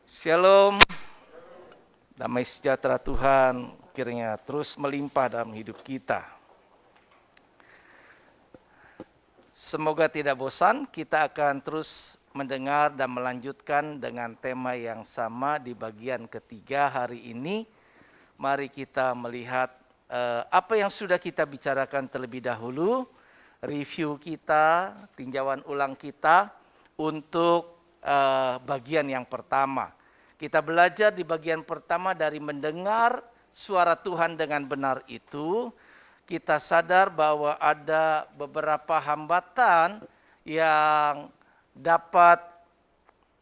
Shalom, damai sejahtera Tuhan kiranya terus melimpah dalam hidup kita. Semoga tidak bosan, kita akan terus mendengar dan melanjutkan dengan tema yang sama di bagian ketiga hari ini. Mari kita melihat apa yang sudah kita bicarakan terlebih dahulu, review kita, tinjauan ulang kita untuk bagian yang pertama. Kita belajar di bagian pertama dari mendengar suara Tuhan dengan benar itu. Kita sadar bahwa ada beberapa hambatan yang dapat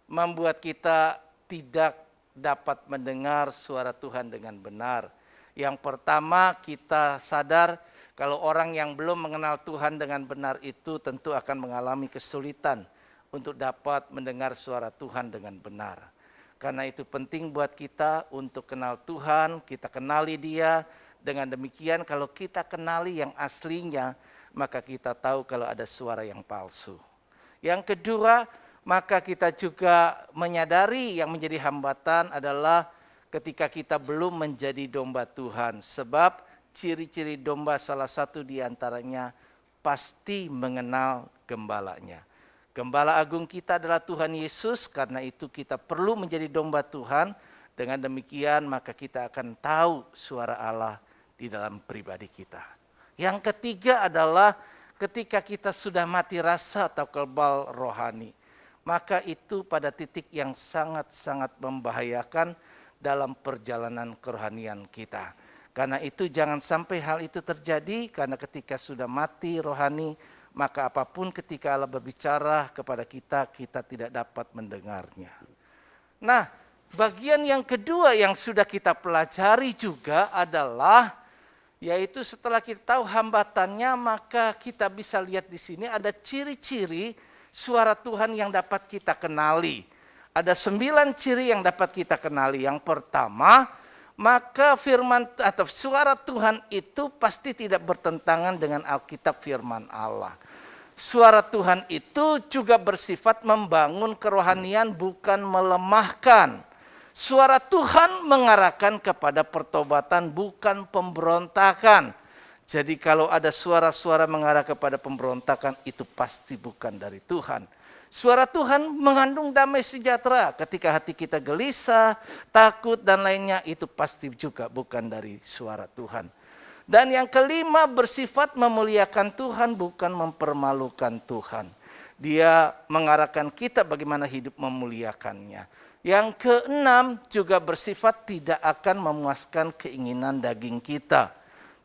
membuat kita tidak dapat mendengar suara Tuhan dengan benar. Yang pertama, kita sadar kalau orang yang belum mengenal Tuhan dengan benar itu tentu akan mengalami kesulitan untuk dapat mendengar suara Tuhan dengan benar. Karena itu penting buat kita untuk kenal Tuhan, kita kenali Dia. Dengan demikian kalau kita kenali yang aslinya, maka kita tahu kalau ada suara yang palsu. Yang kedua, maka kita juga menyadari yang menjadi hambatan adalah ketika kita belum menjadi domba Tuhan. Sebab ciri-ciri domba salah satu diantaranya pasti mengenal gembalanya. Gembala agung kita adalah Tuhan Yesus, karena itu kita perlu menjadi domba Tuhan. Dengan demikian maka kita akan tahu suara Allah di dalam pribadi kita. Yang ketiga adalah ketika kita sudah mati rasa atau kebal rohani, maka itu pada titik yang sangat-sangat membahayakan dalam perjalanan kerohanian kita. Karena itu jangan sampai hal itu terjadi, karena ketika sudah mati rohani, maka apapun ketika Allah berbicara kepada kita, kita tidak dapat mendengarnya. Nah, bagian yang kedua yang sudah kita pelajari juga adalah, yaitu setelah kita tahu hambatannya, maka kita bisa lihat di sini ada ciri-ciri suara Tuhan yang dapat kita kenali. Ada 9 ciri yang dapat kita kenali. Yang pertama, maka firman atau suara Tuhan itu pasti tidak bertentangan dengan Alkitab firman Allah. Suara Tuhan itu juga bersifat membangun kerohanian, bukan melemahkan. Suara Tuhan mengarahkan kepada pertobatan, bukan pemberontakan. Jadi kalau ada suara-suara mengarah kepada pemberontakan, itu pasti bukan dari Tuhan. Suara Tuhan mengandung damai sejahtera. Ketika hati kita gelisah, takut dan lainnya, itu pasti juga bukan dari suara Tuhan. Dan yang kelima, bersifat memuliakan Tuhan, bukan mempermalukan Tuhan. Dia mengarahkan kita bagaimana hidup memuliakannya. Yang keenam, juga bersifat tidak akan memuaskan keinginan daging kita,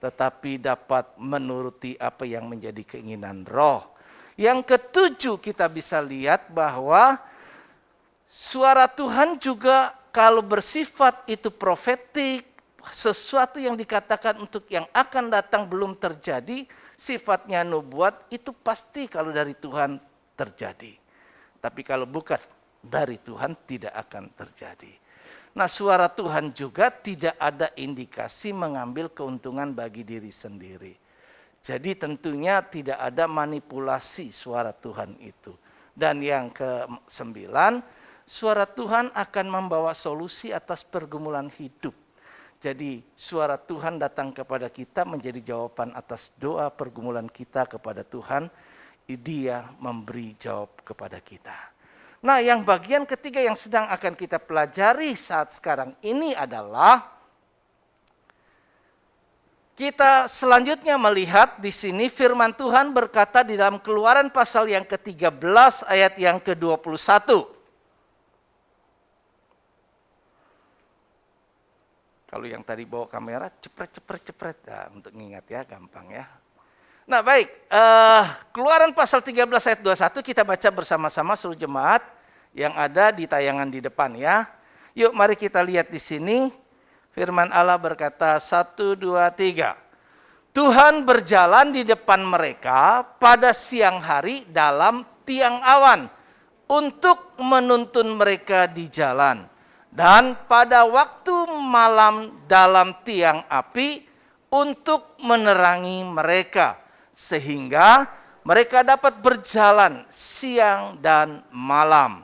tetapi dapat menuruti apa yang menjadi keinginan roh. Yang ketujuh, kita bisa lihat bahwa suara Tuhan juga kalau bersifat itu profetik, sesuatu yang dikatakan untuk yang akan datang belum terjadi, sifatnya nubuat, itu pasti kalau dari Tuhan terjadi. Tapi kalau bukan dari Tuhan, tidak akan terjadi. Nah, suara Tuhan juga tidak ada indikasi mengambil keuntungan bagi diri sendiri. Jadi tentunya tidak ada manipulasi suara Tuhan itu. Dan yang ke-9, suara Tuhan akan membawa solusi atas pergumulan hidup. Jadi suara Tuhan datang kepada kita menjadi jawaban atas doa pergumulan kita kepada Tuhan. Dia memberi jawab kepada kita. Nah, yang bagian ketiga yang sedang akan kita pelajari saat sekarang ini adalah kita selanjutnya melihat di sini firman Tuhan berkata di dalam Keluaran pasal yang ke-13 ayat yang ke-21. Kalau yang tadi bawa kamera, cepret ya, untuk ngingat ya, gampang ya. Nah baik, Keluaran pasal 13 ayat 21 kita baca bersama-sama seluruh jemaat yang ada di tayangan di depan ya. Yuk mari kita lihat di sini, firman Allah berkata 1, 2, 3. Tuhan berjalan di depan mereka pada siang hari dalam tiang awan untuk menuntun mereka di jalan. Dan pada waktu malam dalam tiang api untuk menerangi mereka. Sehingga mereka dapat berjalan siang dan malam.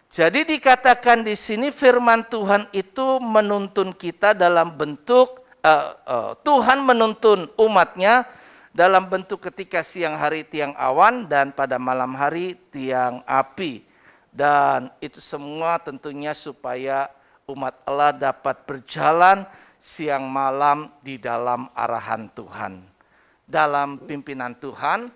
Jadi dikatakan di sini firman Tuhan itu menuntun kita dalam bentuk Tuhan menuntun umatnya dalam bentuk ketika siang hari tiang awan dan pada malam hari tiang api. Dan itu semua tentunya supaya umat Allah dapat berjalan siang malam di dalam arahan Tuhan. Dalam pimpinan Tuhan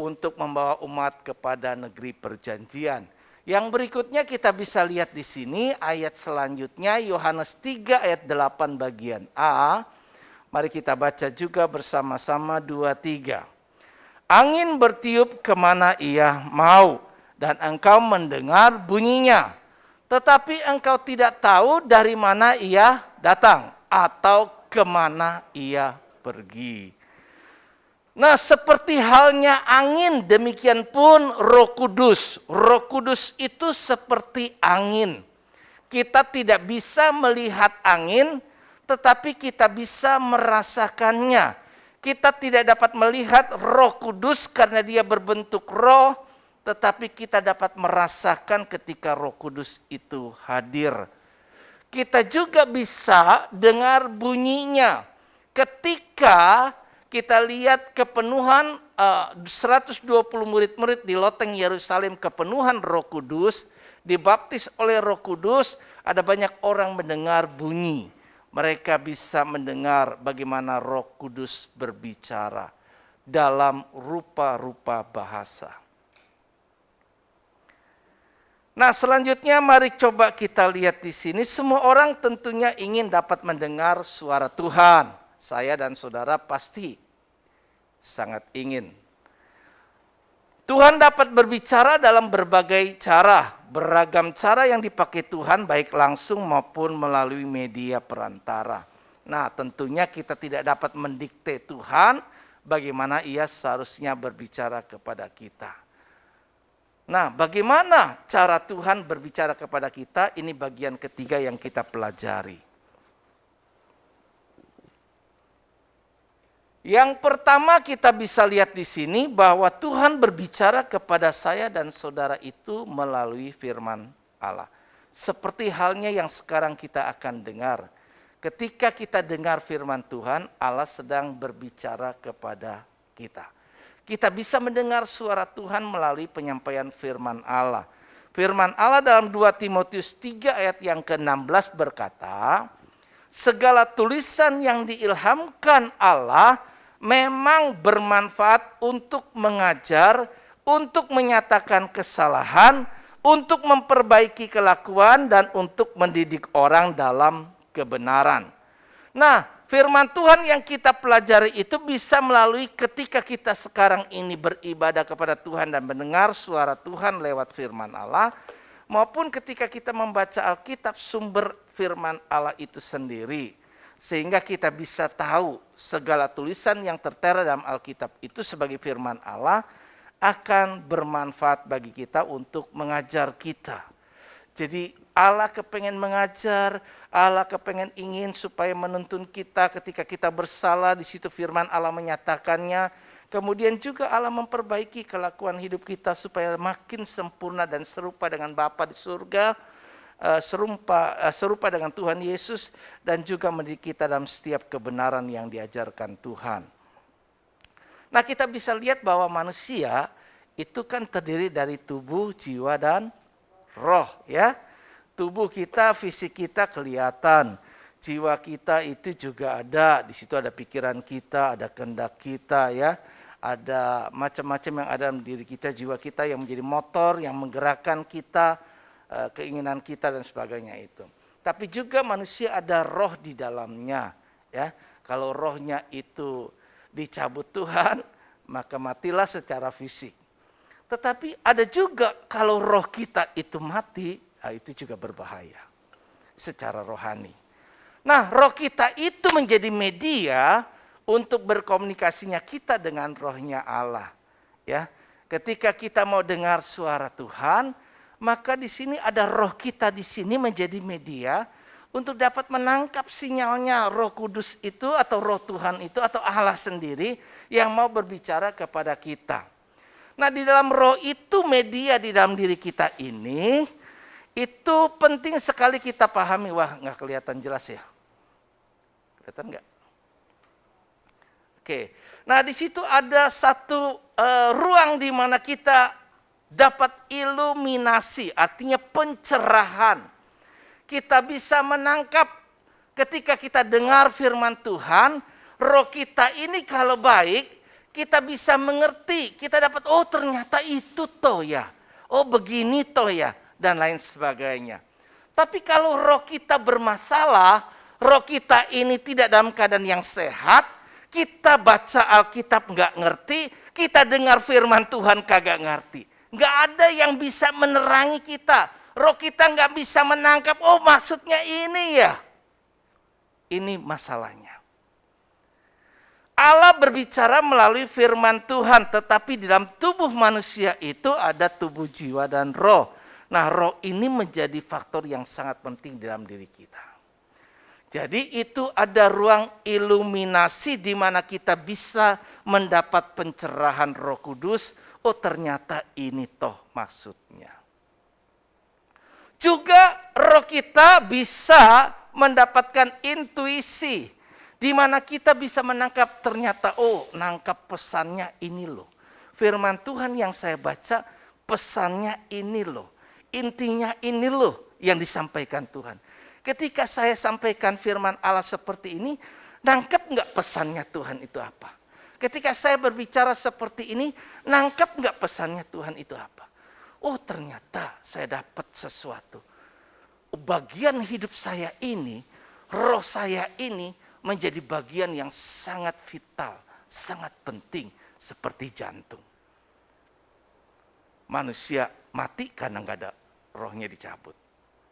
untuk membawa umat kepada negeri perjanjian. Yang berikutnya kita bisa lihat di sini ayat selanjutnya Yohanes 3 ayat 8 bagian A. Mari kita baca juga bersama-sama 2-3. Angin bertiup kemana ia mau dan engkau mendengar bunyinya. Tetapi engkau tidak tahu dari mana ia datang atau kemana ia pergi. Nah, seperti halnya angin, demikian pun Roh Kudus. Roh Kudus itu seperti angin. Kita tidak bisa melihat angin, tetapi kita bisa merasakannya. Kita tidak dapat melihat Roh Kudus karena dia berbentuk roh, tetapi kita dapat merasakan ketika Roh Kudus itu hadir. Kita juga bisa dengar bunyinya. Ketika kita lihat kepenuhan 120 murid-murid di loteng Yerusalem, kepenuhan Roh Kudus, dibaptis oleh Roh Kudus, ada banyak orang mendengar bunyi. Mereka bisa mendengar bagaimana Roh Kudus berbicara dalam rupa-rupa bahasa. Nah, selanjutnya mari coba kita lihat di sini. Semua orang tentunya ingin dapat mendengar suara Tuhan. Saya dan saudara pasti sangat ingin. Tuhan dapat berbicara dalam berbagai cara, beragam cara yang dipakai Tuhan baik langsung maupun melalui media perantara. Nah, tentunya kita tidak dapat mendikte Tuhan bagaimana ia seharusnya berbicara kepada kita. Nah, bagaimana cara Tuhan berbicara kepada kita? Ini bagian ketiga yang kita pelajari. Yang pertama kita bisa lihat di sini bahwa Tuhan berbicara kepada saya dan saudara itu melalui firman Allah. Seperti halnya yang sekarang kita akan dengar. Ketika kita dengar firman Tuhan, Allah sedang berbicara kepada kita. Kita bisa mendengar suara Tuhan melalui penyampaian firman Allah. Firman Allah dalam 2 Timotius 3 ayat yang ke-16 berkata, segala tulisan yang diilhamkan Allah memang bermanfaat untuk mengajar, untuk menyatakan kesalahan, untuk memperbaiki kelakuan, dan untuk mendidik orang dalam kebenaran. Nah, firman Tuhan yang kita pelajari itu bisa melalui ketika kita sekarang ini beribadah kepada Tuhan dan mendengar suara Tuhan lewat firman Allah, maupun ketika kita membaca Alkitab sumber firman Allah itu sendiri. Sehingga kita bisa tahu segala tulisan yang tertera dalam Alkitab itu sebagai firman Allah akan bermanfaat bagi kita untuk mengajar kita. Jadi Allah kepengen mengajar, Allah kepengen ingin supaya menuntun kita ketika kita bersalah, di situ firman Allah menyatakannya. Kemudian juga Allah memperbaiki kelakuan hidup kita supaya makin sempurna dan serupa dengan Bapa di surga. Serupa dengan Tuhan Yesus dan juga mendidik kita dalam setiap kebenaran yang diajarkan Tuhan. Nah, kita bisa lihat bahwa manusia itu kan terdiri dari tubuh, jiwa, dan roh, ya. Tubuh kita, fisik kita kelihatan. Jiwa kita itu juga ada, di situ ada pikiran kita, ada kehendak kita, ya. Ada macam-macam yang ada dalam diri kita, jiwa kita yang menjadi motor yang menggerakkan kita, keinginan kita dan sebagainya itu. Tapi juga manusia ada roh di dalamnya, ya. Kalau rohnya itu dicabut Tuhan, maka matilah secara fisik. Tetapi ada juga kalau roh kita itu mati, itu juga berbahaya secara rohani. Nah, roh kita itu menjadi media untuk berkomunikasinya kita dengan rohnya Allah, ya. Ketika kita mau dengar suara Tuhan, maka di sini ada roh kita di sini menjadi media untuk dapat menangkap sinyalnya Roh Kudus itu atau Roh Tuhan itu atau Allah sendiri yang mau berbicara kepada kita. Nah, di dalam roh itu media di dalam diri kita ini, Itu penting sekali kita pahami. Wah, nggak kelihatan jelas ya. Kelihatan nggak? Oke. Nah, di situ ada satu ruang di mana kita dapat iluminasi, artinya pencerahan. Kita bisa menangkap ketika kita dengar firman Tuhan, roh kita ini kalau baik, kita bisa mengerti, kita dapat, oh ternyata itu toh ya, oh begini toh ya, dan lain sebagainya. Tapi kalau roh kita bermasalah, roh kita ini tidak dalam keadaan yang sehat, kita baca Alkitab nggak ngerti, kita dengar firman Tuhan kagak ngerti. Nggak ada yang bisa menerangi kita. Roh kita nggak bisa menangkap, oh maksudnya ini ya. Ini masalahnya. Allah berbicara melalui firman Tuhan, tetapi di dalam tubuh manusia itu ada tubuh, jiwa, dan roh. Nah, roh ini menjadi faktor yang sangat penting dalam diri kita. Jadi itu ada ruang iluminasi di mana kita bisa mendapat pencerahan Roh Kudus. Oh ternyata ini toh maksudnya. Juga roh kita bisa mendapatkan intuisi. Di mana kita bisa menangkap ternyata, oh nangkap pesannya ini loh. Firman Tuhan yang saya baca pesannya ini loh. Intinya ini loh yang disampaikan Tuhan. Ketika saya sampaikan firman Allah seperti ini, nangkep nggak pesannya Tuhan itu apa? Ketika saya berbicara seperti ini, nangkep nggak pesannya Tuhan itu apa? Oh ternyata saya dapat sesuatu. Bagian hidup saya ini, roh saya ini menjadi bagian yang sangat vital, sangat penting seperti jantung. Manusia mati karena nggak ada rohnya dicabut.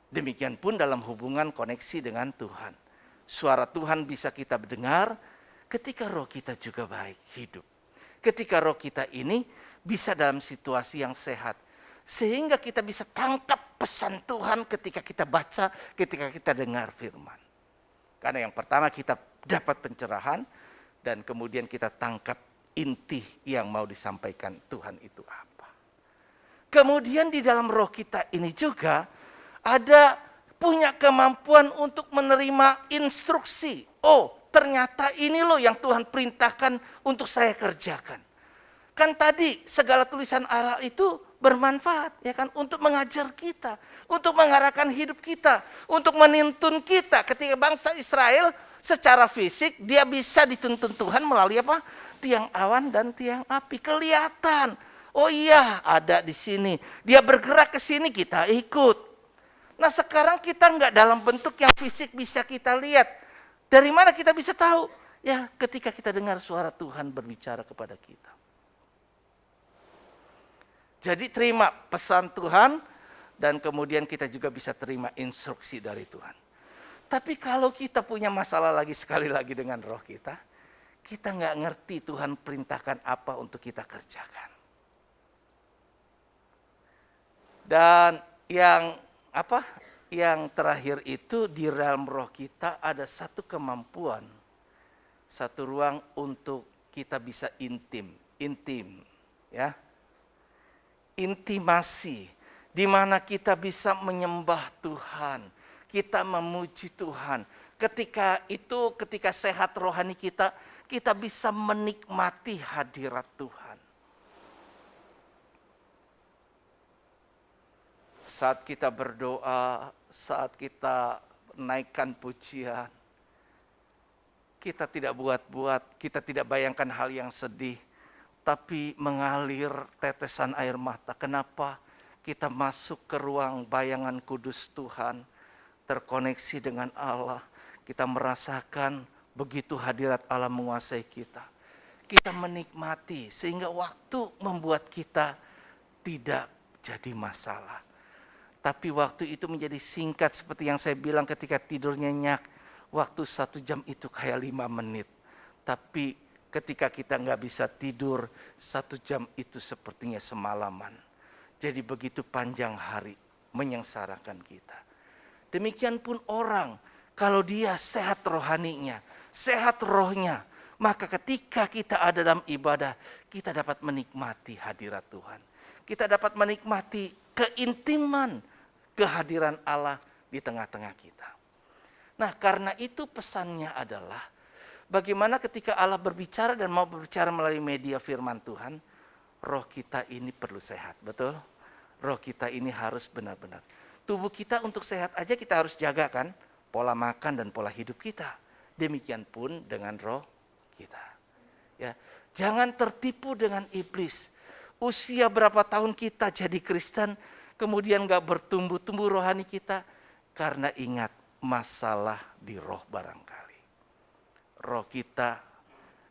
Demikian pun dalam hubungan koneksi dengan Tuhan. Suara Tuhan bisa kita dengar ketika roh kita juga baik, hidup. Ketika roh kita ini bisa dalam situasi yang sehat. Sehingga kita bisa tangkap pesan Tuhan ketika kita baca, ketika kita dengar firman. Karena yang pertama kita dapat pencerahan, dan kemudian kita tangkap inti yang mau disampaikan Tuhan itu apa. Kemudian di dalam roh kita ini juga ada punya kemampuan untuk menerima instruksi. Oh ternyata ini loh yang Tuhan perintahkan untuk saya kerjakan. Kan tadi segala tulisan Allah itu bermanfaat ya kan, untuk mengajar kita, untuk mengarahkan hidup kita, untuk menuntun kita. Ketika bangsa Israel secara fisik dia bisa dituntun Tuhan melalui apa? Tiang awan dan tiang api, kelihatan. Oh iya ada di sini, dia bergerak ke sini kita ikut. Nah sekarang kita nggak dalam bentuk yang fisik bisa kita lihat. Dari mana kita bisa tahu? Ya ketika kita dengar suara Tuhan berbicara kepada kita. Jadi terima pesan Tuhan dan kemudian kita juga bisa terima instruksi dari Tuhan. Tapi kalau kita punya masalah lagi sekali lagi dengan roh kita nggak ngerti Tuhan perintahkan apa untuk kita kerjakan. Dan yang terakhir itu di dalam roh kita ada satu kemampuan, satu ruang untuk kita bisa intim, ya. Intimasi, di mana kita bisa menyembah Tuhan, kita memuji Tuhan. Ketika sehat rohani kita bisa menikmati hadirat Tuhan. Saat kita berdoa, saat kita naikkan pujian, kita tidak buat-buat, kita tidak bayangkan hal yang sedih, tapi mengalir tetesan air mata. Kenapa? Kita masuk ke ruang bayangan kudus Tuhan, terkoneksi dengan Allah. Kita merasakan begitu hadirat Allah menguasai kita. Kita menikmati sehingga waktu membuat kita tidak jadi masalah. Tapi waktu itu menjadi singkat seperti yang saya bilang ketika tidur nyenyak. Waktu 1 jam itu kayak 5 menit. Tapi ketika kita nggak bisa tidur, 1 jam itu sepertinya semalaman. Jadi begitu panjang hari menyengsarakan kita. Demikian pun orang, kalau dia sehat rohaninya, sehat rohnya, maka ketika kita ada dalam ibadah, kita dapat menikmati hadirat Tuhan. Kita dapat menikmati keintiman kehadiran Allah di tengah-tengah kita. Nah, karena itu pesannya adalah bagaimana ketika Allah berbicara dan mau berbicara melalui media firman Tuhan, roh kita ini perlu sehat, betul? Roh kita ini harus benar-benar. Tubuh kita untuk sehat aja kita harus jaga kan, pola makan dan pola hidup kita. Demikian pun dengan roh kita. Ya, jangan tertipu dengan iblis. Usia berapa tahun kita jadi Kristen, kemudian gak bertumbuh-tumbuh rohani kita, karena ingat masalah di roh barangkali. Roh kita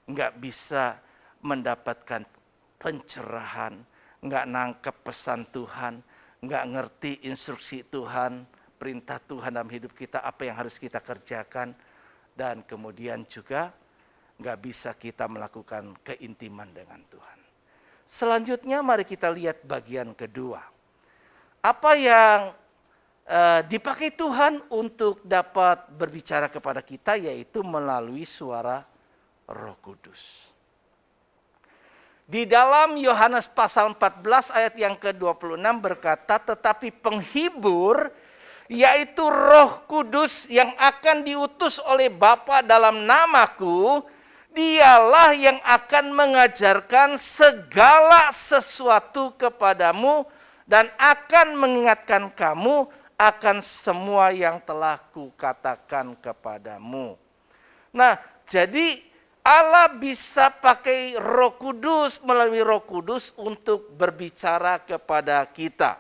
gak bisa mendapatkan pencerahan, gak nangkep pesan Tuhan, gak ngerti instruksi Tuhan, perintah Tuhan dalam hidup kita, apa yang harus kita kerjakan, dan kemudian juga gak bisa kita melakukan keintiman dengan Tuhan. Selanjutnya mari kita lihat bagian kedua. Apa yang dipakai Tuhan untuk dapat berbicara kepada kita, yaitu melalui suara Roh Kudus. Di dalam Yohanes pasal 14 ayat yang ke-26 berkata, tetapi penghibur, yaitu Roh Kudus yang akan diutus oleh Bapa dalam namaku, dialah yang akan mengajarkan segala sesuatu kepadamu dan akan mengingatkan kamu akan semua yang telah kukatakan kepadamu. Nah, jadi Allah bisa pakai Roh Kudus, melalui Roh Kudus untuk berbicara kepada kita.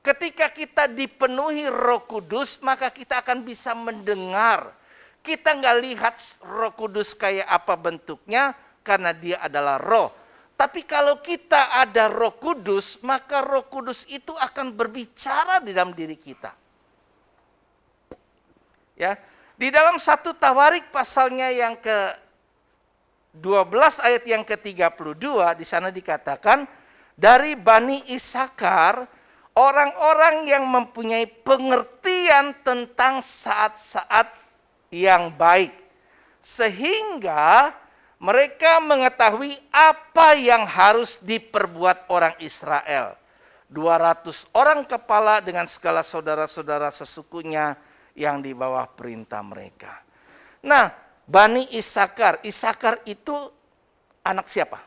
Ketika kita dipenuhi Roh Kudus, maka kita akan bisa mendengar. Kita nggak lihat Roh Kudus kayak apa bentuknya, karena dia adalah roh. Tapi kalau kita ada Roh Kudus, maka Roh Kudus itu akan berbicara di dalam diri kita. Ya, di dalam 1 Tawarik pasalnya yang ke-12 ayat yang ke-32, di sana dikatakan, dari Bani Isakar, orang-orang yang mempunyai pengertian tentang saat-saat yang baik, sehingga mereka mengetahui apa yang harus diperbuat orang Israel. 200 orang kepala dengan segala saudara-saudara sesukunya yang di bawah perintah mereka. Nah, Bani Isakar. Isakar itu anak siapa?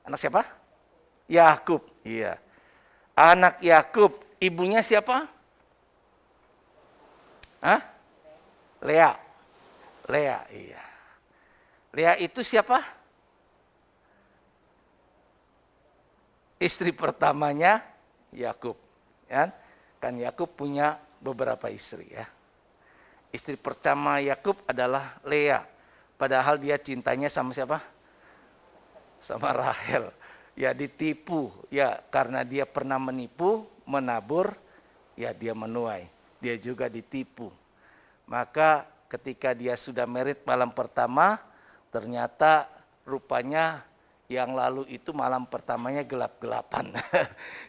Anak siapa? Yakub. Iya. Anak Yakub. Ibunya siapa? Hah? Lea. Lea, iya. Lea itu siapa? Istri pertamanya Yakub. Kan Yakub punya beberapa istri ya. Istri pertama Yakub adalah Lea. Padahal dia cintanya sama siapa? Sama Rahel. Ya ditipu. Ya karena dia pernah menipu, menabur, ya dia menuai. Dia juga ditipu. Maka ketika dia sudah married malam pertama, ternyata rupanya yang lalu itu malam pertamanya gelap-gelapan.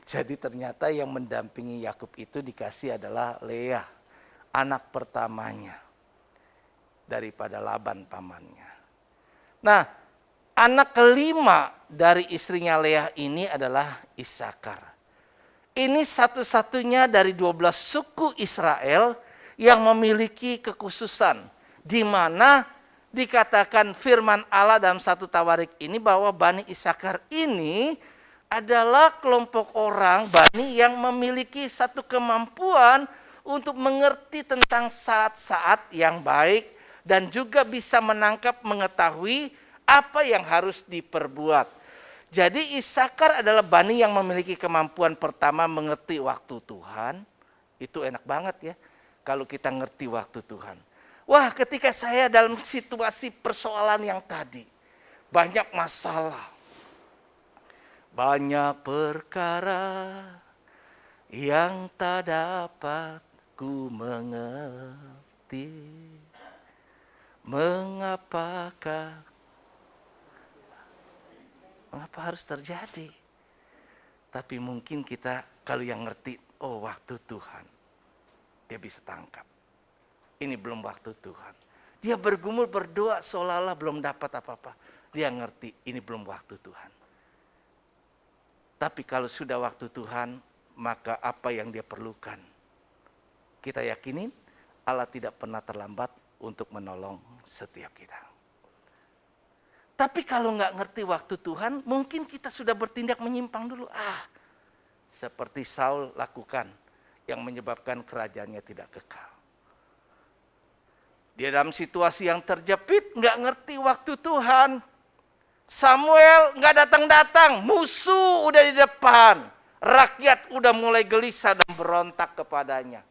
Jadi ternyata yang mendampingi Yakub itu dikasih adalah Lea, anak pertamanya daripada Laban pamannya. Nah, anak kelima dari istrinya Lea ini adalah Isakar. Ini satu-satunya dari 12 suku Israel yang memiliki kekhususan, di mana dikatakan firman Allah dalam 1 Tawarik ini bahwa Bani Isakar ini adalah kelompok orang Bani yang memiliki satu kemampuan untuk mengerti tentang saat-saat yang baik dan juga bisa menangkap, mengetahui apa yang harus diperbuat. Jadi Isakar adalah Bani yang memiliki kemampuan pertama mengerti waktu Tuhan. Itu enak banget ya kalau kita ngerti waktu Tuhan. Wah, ketika saya dalam situasi persoalan yang tadi, banyak masalah, banyak perkara yang tak dapat ku mengerti. Mengapa harus terjadi? Tapi mungkin kita kalau yang ngerti, oh waktu Tuhan, dia bisa tangkap. Ini belum waktu Tuhan. Dia bergumul berdoa seolah-olah belum dapat apa-apa. Dia ngerti ini belum waktu Tuhan. Tapi kalau sudah waktu Tuhan, maka apa yang dia perlukan, kita yakinin Allah tidak pernah terlambat untuk menolong setiap kita. Tapi kalau nggak ngerti waktu Tuhan, mungkin kita sudah bertindak menyimpang dulu. Seperti Saul lakukan, yang menyebabkan kerajaannya tidak kekal. Dia dalam situasi yang terjepit, nggak ngerti waktu Tuhan. Samuel nggak datang-datang, musuh udah di depan. Rakyat udah mulai gelisah dan berontak kepadanya.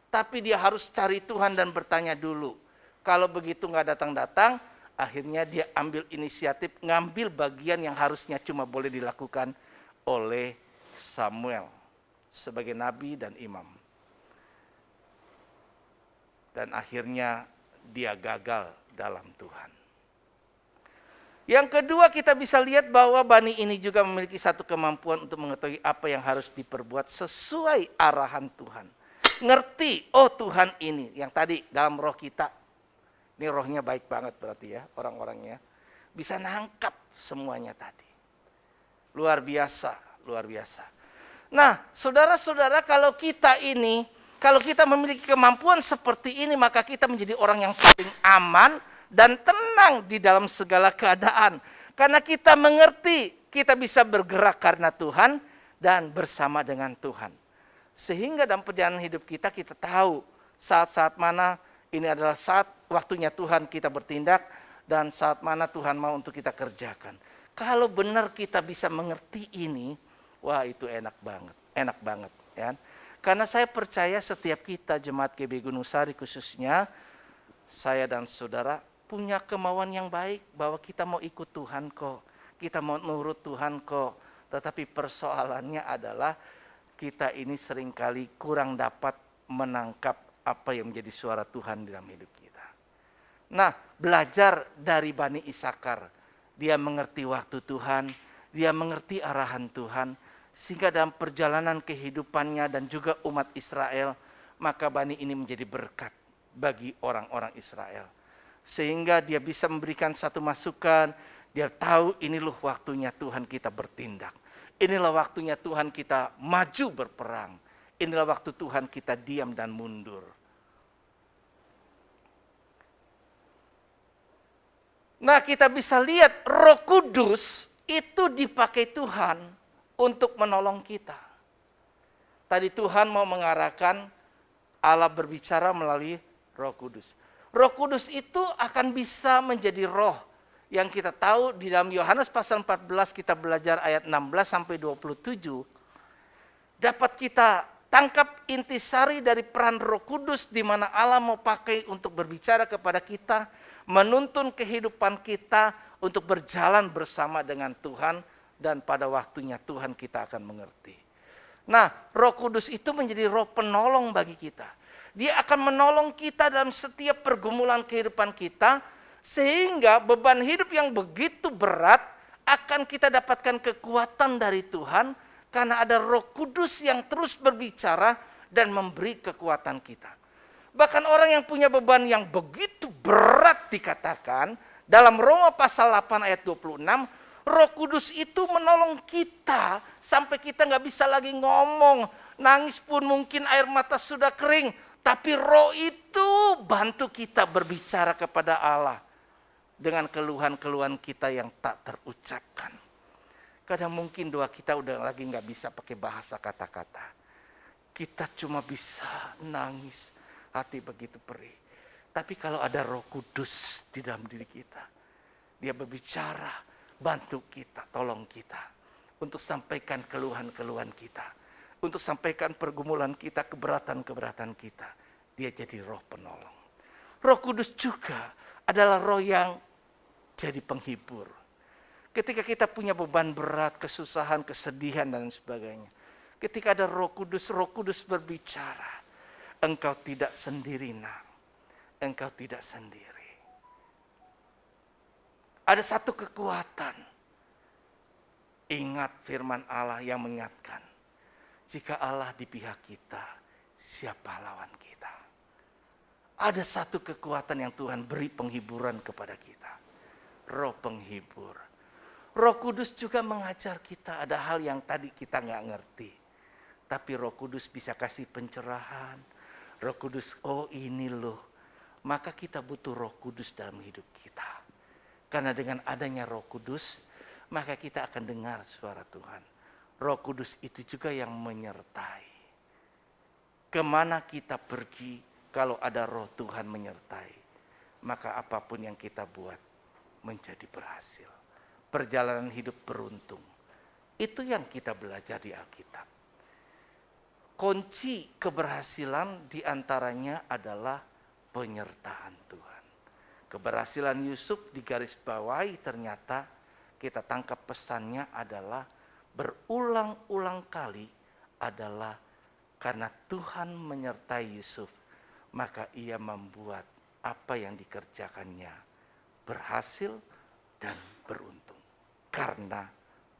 Tapi dia harus cari Tuhan dan bertanya dulu. Kalau begitu nggak datang-datang, akhirnya dia ambil inisiatif, ngambil bagian yang harusnya cuma boleh dilakukan oleh Samuel sebagai nabi dan imam. Dan akhirnya dia gagal dalam Tuhan. Yang kedua, kita bisa lihat bahwa Bani ini juga memiliki satu kemampuan untuk mengetahui apa yang harus diperbuat sesuai arahan Tuhan. Ngerti, oh Tuhan ini, yang tadi dalam roh kita, ini rohnya baik banget berarti ya, orang-orangnya bisa nangkap semuanya tadi. Luar biasa, luar biasa. Nah, saudara-saudara, kalau kita memiliki kemampuan seperti ini, maka kita menjadi orang yang paling aman dan tenang di dalam segala keadaan. Karena kita mengerti, kita bisa bergerak karena Tuhan dan bersama dengan Tuhan. Sehingga dalam perjalanan hidup kita tahu saat-saat mana ini adalah saat waktunya Tuhan kita bertindak dan saat mana Tuhan mau untuk kita kerjakan. Kalau benar kita bisa mengerti ini, wah itu enak banget ya. Karena saya percaya setiap kita jemaat GB Gunung Sari khususnya, saya dan saudara punya kemauan yang baik bahwa kita mau ikut Tuhan kok, kita mau nurut Tuhan kok. Tetapi persoalannya adalah kita ini seringkali kurang dapat menangkap apa yang menjadi suara Tuhan dalam hidup kita. Nah, belajar dari Bani Isakar, dia mengerti waktu Tuhan, dia mengerti arahan Tuhan, sehingga dalam perjalanan kehidupannya dan juga umat Israel, maka Bani ini menjadi berkat bagi orang-orang Israel. Sehingga dia bisa memberikan satu masukan, dia tahu ini loh waktunya Tuhan kita bertindak. Inilah waktunya Tuhan kita maju berperang. Inilah waktu Tuhan kita diam dan mundur. Nah, kita bisa lihat Roh Kudus itu dipakai Tuhan untuk menolong kita. Tadi Tuhan mau mengarahkan, Allah berbicara melalui Roh Kudus. Roh Kudus itu akan bisa menjadi roh yang kita tahu di dalam Yohanes pasal 14 kita belajar ayat 16 sampai 27. Dapat kita tangkap intisari dari peran Roh Kudus di mana Allah mau pakai untuk berbicara kepada kita, menuntun kehidupan kita untuk berjalan bersama dengan Tuhan dan pada waktunya Tuhan kita akan mengerti. Nah, Roh Kudus itu menjadi roh penolong bagi kita. Dia akan menolong kita dalam setiap pergumulan kehidupan kita, sehingga beban hidup yang begitu berat akan kita dapatkan kekuatan dari Tuhan, karena ada Roh Kudus yang terus berbicara dan memberi kekuatan kita. Bahkan orang yang punya beban yang begitu berat dikatakan, dalam Roma pasal 8 ayat 26, Roh Kudus itu menolong kita sampai kita nggak bisa lagi ngomong, nangis pun mungkin air mata sudah kering, tapi Roh itu bantu kita berbicara kepada Allah dengan keluhan-keluhan kita yang tak terucapkan. Kadang mungkin doa kita udah lagi nggak bisa pakai bahasa kata-kata. Kita cuma bisa nangis, hati begitu perih. Tapi kalau ada Roh Kudus di dalam diri kita, dia berbicara, bantu kita, tolong kita untuk sampaikan keluhan-keluhan kita, untuk sampaikan pergumulan kita, keberatan-keberatan kita. Dia jadi roh penolong. Roh Kudus juga adalah roh yang jadi penghibur. Ketika kita punya beban berat, kesusahan, kesedihan dan sebagainya, ketika ada Roh Kudus berbicara, engkau tidak sendiri, nak. Engkau tidak sendiri. Ada satu kekuatan. Ingat firman Allah yang mengingatkan, jika Allah di pihak kita, siapa lawan kita? Ada satu kekuatan yang Tuhan beri penghiburan kepada kita. Roh penghibur. Roh Kudus juga mengajar kita, ada hal yang tadi kita nggak ngerti. Tapi Roh Kudus bisa kasih pencerahan. Roh Kudus, oh ini loh. Maka kita butuh Roh Kudus dalam hidup kita. Karena dengan adanya Roh Kudus, maka kita akan dengar suara Tuhan. Roh Kudus itu juga yang menyertai. Kemana kita pergi kalau ada Roh Tuhan menyertai, maka apapun yang kita buat menjadi berhasil. Perjalanan hidup beruntung. Itu yang kita belajar di Alkitab. Kunci keberhasilan diantaranya adalah penyertaan Tuhan. Keberhasilan Yusuf digarisbawahi, ternyata kita tangkap pesannya adalah berulang-ulang kali adalah karena Tuhan menyertai Yusuf, maka ia membuat apa yang dikerjakannya berhasil dan beruntung. Karena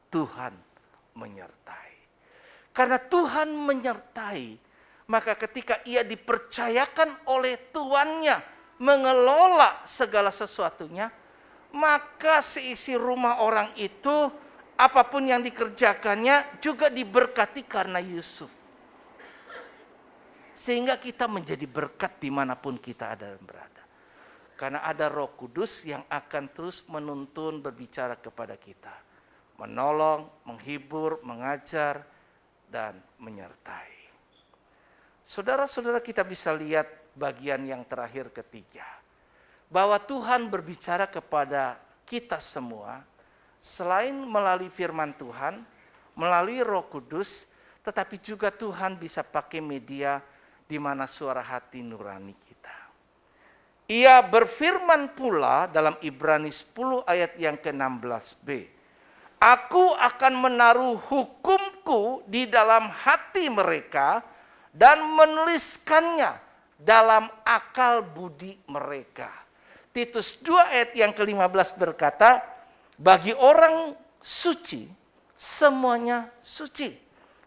Tuhan menyertai. Karena Tuhan menyertai, maka ketika ia dipercayakan oleh tuannya mengelola segala sesuatunya, maka seisi rumah orang itu, apapun yang dikerjakannya juga diberkati karena Yusuf. Sehingga kita menjadi berkat dimanapun kita ada dan berada. Karena ada Roh Kudus yang akan terus menuntun, berbicara kepada kita. Menolong, menghibur, mengajar, dan menyertai. Saudara-saudara, kita bisa lihat bagian yang terakhir ketiga. Bahwa Tuhan berbicara kepada kita semua, selain melalui firman Tuhan, melalui Roh Kudus, tetapi juga Tuhan bisa pakai media di mana suara hati nurani kita. Ia berfirman pula dalam Ibrani 10 ayat yang ke-16b. Aku akan menaruh hukumku di dalam hati mereka dan menuliskannya dalam akal budi mereka. Titus 2 ayat yang ke-15 berkata, bagi orang suci, semuanya suci.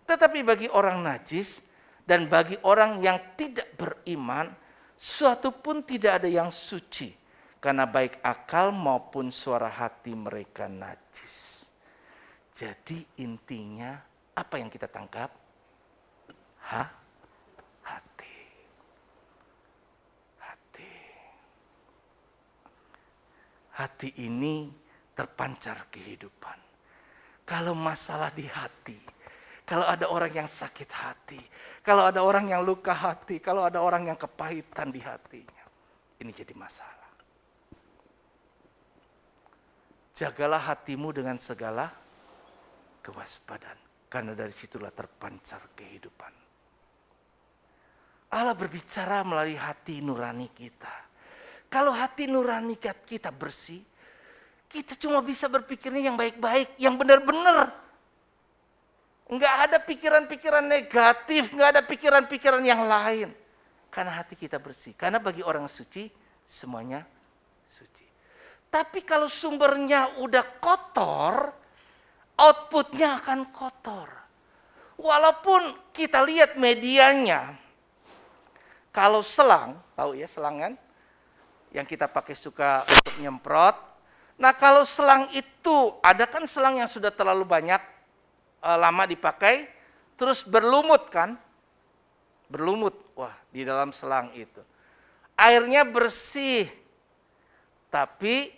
Tetapi bagi orang najis dan bagi orang yang tidak beriman, suatu pun tidak ada yang suci. Karena baik akal maupun suara hati mereka najis. Jadi intinya apa yang kita tangkap? Hati. Hati. Hati ini terpancar kehidupan. Kalau masalah di hati, kalau ada orang yang sakit hati, kalau ada orang yang luka hati, kalau ada orang yang kepahitan di hatinya, ini jadi masalah. Jagalah hatimu dengan segala kewaspadaan, karena dari situlah terpancar kehidupan. Allah berbicara melalui hati nurani kita. Kalau hati nurani kita bersih, kita cuma bisa berpikirnya yang baik-baik, yang benar-benar. Enggak ada pikiran-pikiran negatif, enggak ada pikiran-pikiran yang lain. Karena hati kita bersih. Karena bagi orang suci, semuanya suci. Tapi kalau sumbernya udah kotor, outputnya akan kotor. Walaupun kita lihat medianya, kalau selang, tahu ya selang kan? Yang kita pakai suka untuk nyemprot. Nah kalau selang itu, ada kan selang yang sudah terlalu banyak, lama dipakai, terus berlumut kan? Berlumut, wah di dalam selang itu. Airnya bersih, tapi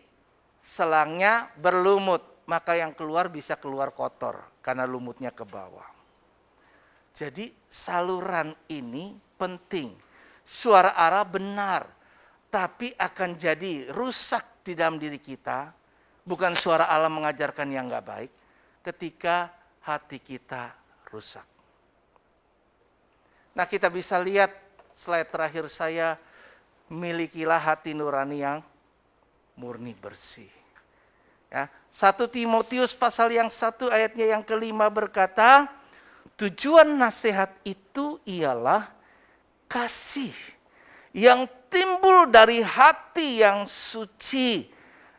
selangnya berlumut. Maka yang keluar bisa keluar kotor karena lumutnya ke bawah. Jadi saluran ini penting. Suara Allah benar, tapi akan jadi rusak di dalam diri kita. Bukan suara Allah mengajarkan yang gak baik, ketika hati kita rusak. Nah kita bisa lihat slide terakhir saya, milikilah hati nurani yang murni bersih. Ya, 1 Timotius pasal yang 1 ayatnya yang ke-5 berkata, tujuan nasihat itu ialah kasih yang timbul dari hati yang suci,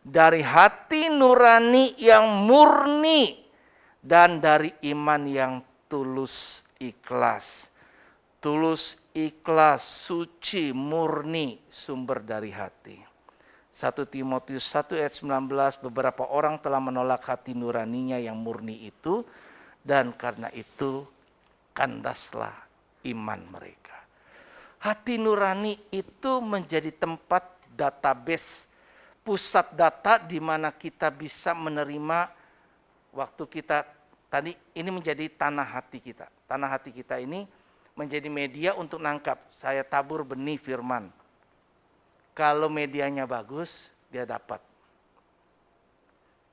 dari hati nurani yang murni, dan dari iman yang tulus ikhlas. Tulus ikhlas, suci, murni, sumber dari hati. 1 Timotius 1 ayat 19, beberapa orang telah menolak hati nuraninya yang murni itu, dan karena itu kandaslah iman mereka. Hati nurani itu menjadi tempat database, pusat data di mana kita bisa menerima waktu kita tadi, ini menjadi tanah hati kita. Tanah hati kita ini menjadi media untuk nangkap. Saya tabur benih firman. Kalau medianya bagus, dia dapat.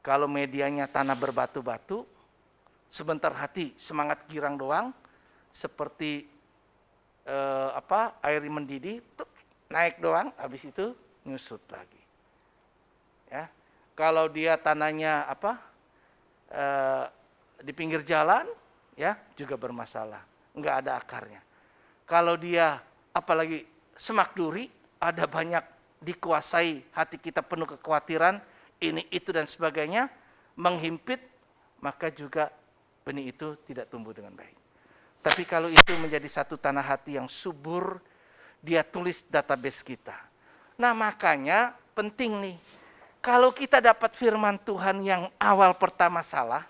Kalau medianya tanah berbatu-batu, sebentar hati, semangat girang doang, seperti air mendidih, naik doang, habis itu nyusut lagi. Ya, kalau dia tanahnya di pinggir jalan, ya juga bermasalah, nggak ada akarnya. Kalau dia apalagi semak duri, ada banyak dikuasai, hati kita penuh kekhawatiran, ini itu dan sebagainya, menghimpit, maka juga benih itu tidak tumbuh dengan baik. Tapi kalau itu menjadi satu tanah hati yang subur, dia tulis database kita. Nah makanya penting nih, kalau kita dapat firman Tuhan yang awal pertama salah,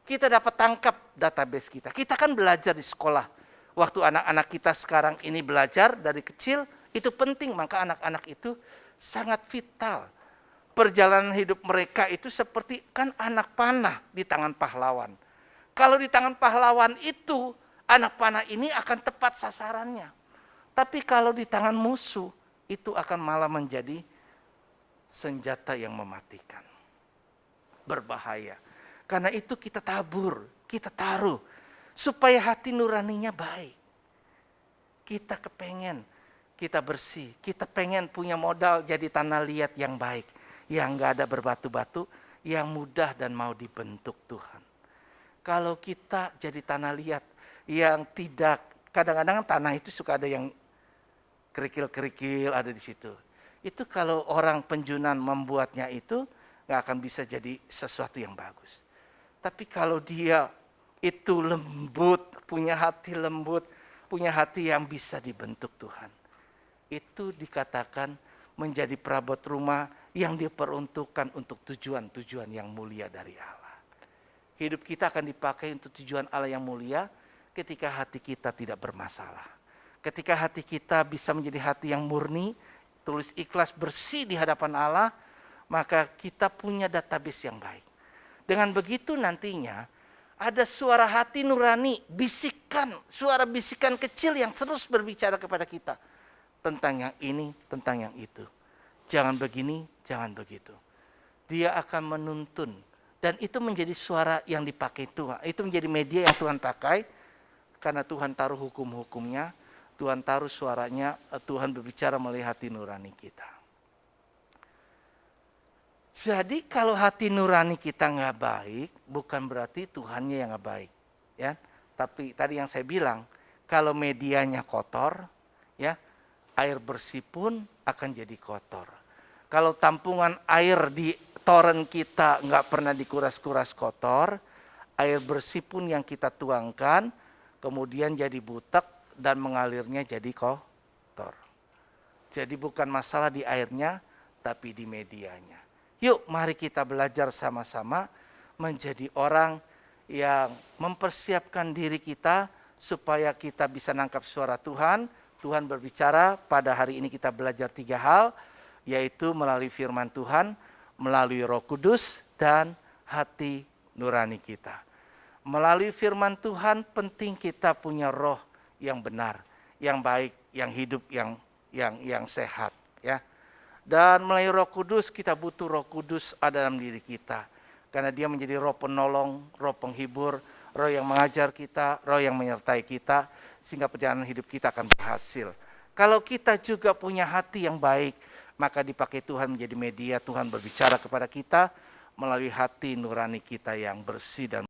kita dapat tangkap database kita. Kita kan belajar di sekolah. Waktu anak-anak kita sekarang ini belajar dari kecil, itu penting, maka anak-anak itu sangat vital. Perjalanan hidup mereka itu seperti kan anak panah di tangan pahlawan. Kalau di tangan pahlawan itu, anak panah ini akan tepat sasarannya. Tapi kalau di tangan musuh, itu akan malah menjadi senjata yang mematikan. Berbahaya. Karena itu kita tabur, kita taruh, supaya hati nuraninya baik. Kita kepengen, kita bersih, kita pengen punya modal jadi tanah liat yang baik, yang gak ada berbatu-batu, yang mudah dan mau dibentuk Tuhan. Kalau kita jadi tanah liat yang tidak, kadang-kadang tanah itu suka ada yang kerikil-kerikil ada di situ. Itu kalau orang penjunan membuatnya itu gak akan bisa jadi sesuatu yang bagus. Tapi kalau dia itu lembut, punya hati lembut, punya hati yang bisa dibentuk Tuhan, itu dikatakan menjadi perabot rumah yang diperuntukkan untuk tujuan-tujuan yang mulia dari Allah. Hidup kita akan dipakai untuk tujuan Allah yang mulia ketika hati kita tidak bermasalah. Ketika hati kita bisa menjadi hati yang murni, tulus ikhlas, bersih di hadapan Allah, maka kita punya database yang baik. Dengan begitu nantinya ada suara hati nurani, bisikan, suara bisikan kecil yang terus berbicara kepada kita. Tentang yang ini, tentang yang itu. Jangan begini, jangan begitu. Dia akan menuntun. Dan itu menjadi suara yang dipakai Tuhan. Itu menjadi media yang Tuhan pakai. Karena Tuhan taruh hukum-hukumnya. Tuhan taruh suaranya. Tuhan berbicara melalui hati nurani kita. Jadi kalau hati nurani kita nggak baik, bukan berarti Tuhannya yang nggak baik. Ya, tapi tadi yang saya bilang, kalau medianya kotor, ya, air bersih pun akan jadi kotor. Kalau tampungan air di toren kita nggak pernah dikuras-kuras kotor, air bersih pun yang kita tuangkan, kemudian jadi butek dan mengalirnya jadi kotor. Jadi bukan masalah di airnya, tapi di medianya. Yuk mari kita belajar sama-sama menjadi orang yang mempersiapkan diri kita supaya kita bisa nangkap suara Tuhan. Tuhan berbicara, pada hari ini kita belajar 3 hal, yaitu melalui firman Tuhan, melalui Roh Kudus, dan hati nurani kita. Melalui firman Tuhan penting kita punya roh yang benar, yang baik, yang hidup, yang sehat, ya. Dan melalui Roh Kudus kita butuh Roh Kudus ada dalam diri kita, karena dia menjadi roh penolong, roh penghibur, roh yang mengajar kita, roh yang menyertai kita, sehingga perjalanan hidup kita akan berhasil. Kalau kita juga punya hati yang baik, maka dipakai Tuhan menjadi media. Tuhan berbicara kepada kita melalui hati nurani kita yang bersih dan